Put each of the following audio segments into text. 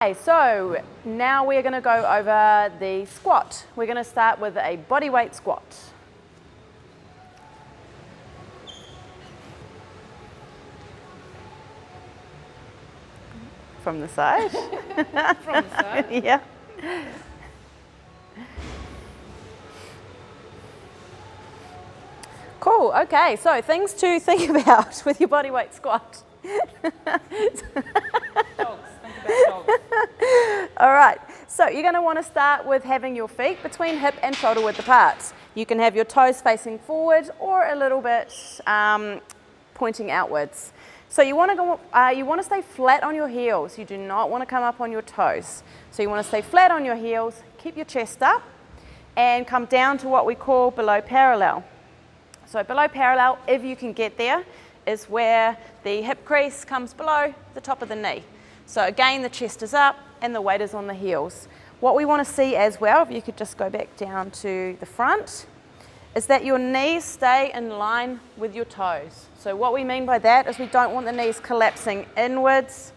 Okay, so now we're going to go over the squat. We're going to start with a body weight squat. From the side. From the side? Yeah. Cool, okay, so things to think about with your body weight squat. Dogs, think about dogs. All right, so you're going to want to start with having your feet between hip and shoulder width apart. You can have your toes facing forward or a little bit pointing outwards. So you want to stay flat on your heels. You do not want to come up on your toes. So you want to stay flat on your heels, keep your chest up, and come down to what we call below parallel. So below parallel, if you can get there, is where the hip crease comes below the top of the knee. So again, the chest is up and the weight is on the heels. What we want to see as well, if you could just go back down to the front, is that your knees stay in line with your toes. So what we mean by that is we don't want the knees collapsing inwards.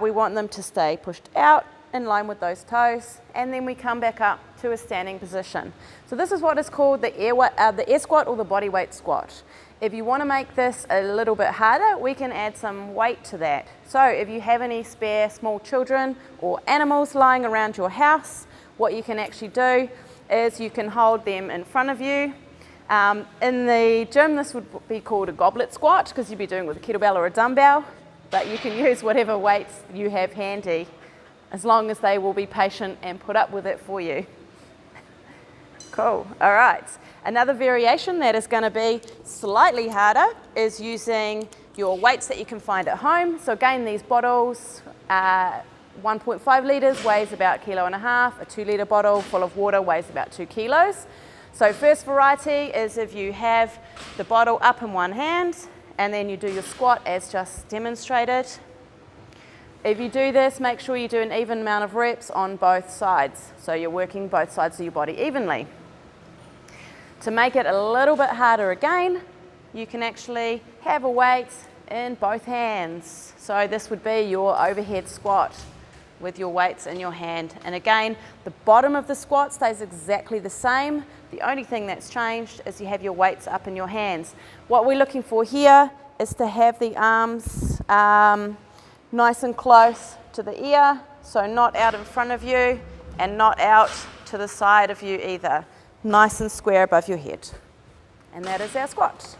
We want them to stay pushed out in line with those toes, and then we come back up to a standing position. So this is what is called the air squat or the body weight squat. If you want to make this a little bit harder, we can add some weight to that. So if you have any spare small children or animals lying around your house, what you can actually do is you can hold them in front of you. In the gym, this would be called a goblet squat because you'd be doing it with a kettlebell or a dumbbell, but you can use whatever weights you have handy, as long as they will be patient and put up with it for you. Cool, all right. Another variation that is going to be slightly harder is using your weights that you can find at home. So again, these bottles, 1.5 litres weighs about 1.5 kilos. A 2 litre bottle full of water weighs about 2 kilos. So first variety is if you have the bottle up in one hand and then you do your squat as just demonstrated. If you do this, make sure you do an even amount of reps on both sides. So you're working both sides of your body evenly. To make it a little bit harder again, you can actually have a weight in both hands. So this would be your overhead squat with your weights in your hand. And again, the bottom of the squat stays exactly the same. The only thing that's changed is you have your weights up in your hands. What we're looking for here is to have the arms nice and close to the ear, so not out in front of you and not out to the side of you either. Nice and square above your head. And that is our squat.